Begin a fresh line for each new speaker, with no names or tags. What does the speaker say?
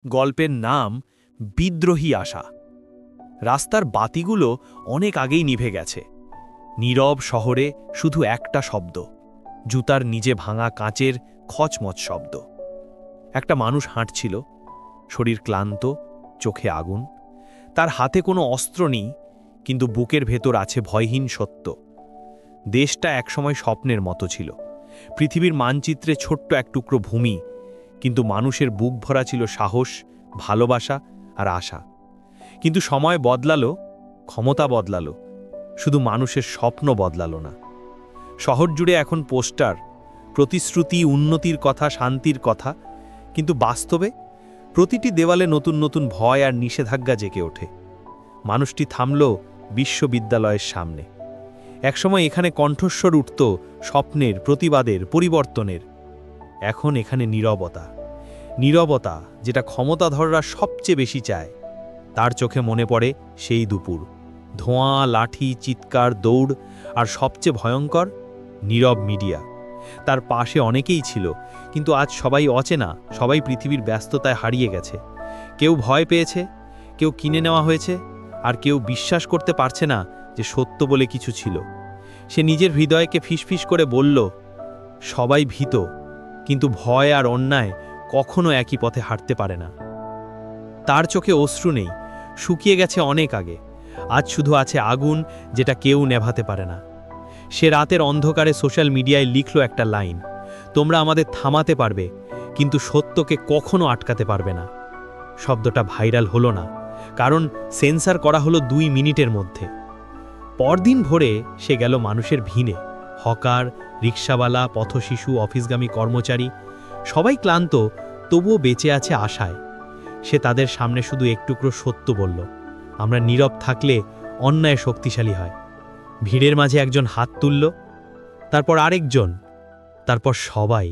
গল্পের নাম বিদ্রোহী আশা। রাস্তার বাতিগুলো অনেক আগেই নিভে গেছে। নীরব শহরে শুধু একটা শব্দ, জুতার নিজে ভাঙা কাঁচের খচমচ শব্দ। একটা মানুষ হাঁটছিল, শরীর ক্লান্ত, চোখে আগুন। তার হাতে কোনো অস্ত্র নেই, কিন্তু বুকের ভেতর আছে ভয়হীন সত্য। দেশটা একসময় স্বপ্নের মতো ছিল, পৃথিবীর মানচিত্রে ছোট্ট এক টুকরো ভূমি, কিন্তু মানুষের বুক ভরা ছিল সাহস, ভালোবাসা আর আশা। কিন্তু সময় বদলালো, ক্ষমতা বদলালো, শুধু মানুষের স্বপ্ন বদলালো না। শহর জুড়ে এখন পোস্টার, প্রতিশ্রুতি, উন্নতির কথা, শান্তির কথা, কিন্তু বাস্তবে প্রতিটি দেওয়ালে নতুন নতুন ভয় আর নিষেধাজ্ঞা জেগে ওঠে। মানুষটি থামল বিশ্ববিদ্যালয়ের সামনে। একসময় এখানে কণ্ঠস্বর উঠত স্বপ্নের, প্রতিবাদের, পরিবর্তনের। এখন এখানে নীরবতা, নীরবতা যেটা ক্ষমতাধররা সবচেয়ে বেশি চায়। তার চোখে মনে পড়ে সেই দুপুর, ধোঁয়া, লাঠি, চিৎকার, দৌড়, আর সবচেয়ে ভয়ঙ্কর নীরব মিডিয়া। তার পাশে অনেকেই ছিল, কিন্তু আজ সবাই অচেনা, সবাই পৃথিবীর ব্যস্ততায় হারিয়ে গেছে। কেউ ভয় পেয়েছে, কেউ কিনে নেওয়া হয়েছে, আর কেউ বিশ্বাস করতে পারছে না যে সত্য বলে কিছু ছিল। সে নিজের হৃদয়কে ফিসফিস করে বলল, সবাই ভীত, কিন্তু ভয় আর অন্যায় কখনো একই পথে হাঁটতে পারে না। তার চোখে অশ্রু নেই, শুকিয়ে গেছে অনেক আগে। আজ শুধু আছে আগুন, যেটা কেউ নেভাতে পারে না। সে রাতের অন্ধকারে সোশ্যাল মিডিয়ায় লিখল একটা লাইন, তোমরা আমাদের থামাতে পারবে, কিন্তু সত্যকে কখনো আটকাতে পারবে না। শব্দটা ভাইরাল হলো না, কারণ সেন্সার করা হলো 2 মিনিটের মধ্যে। পরদিন ভোরে সে গেল মানুষের ভিড়ে। হকার, রিকশাওয়ালা, পথশিশু, অফিসগামী কর্মচারী, সবাই ক্লান্ত, তবুও বেঁচে আছে আশায়। সে তাদের সামনে শুধু একটুকরো সত্য বলল, আমরা নীরব থাকলে অন্যায় শক্তিশালী হয়। ভিড়ের মাঝে একজন হাত তুলল, তারপর আরেকজন, তারপর সবাই।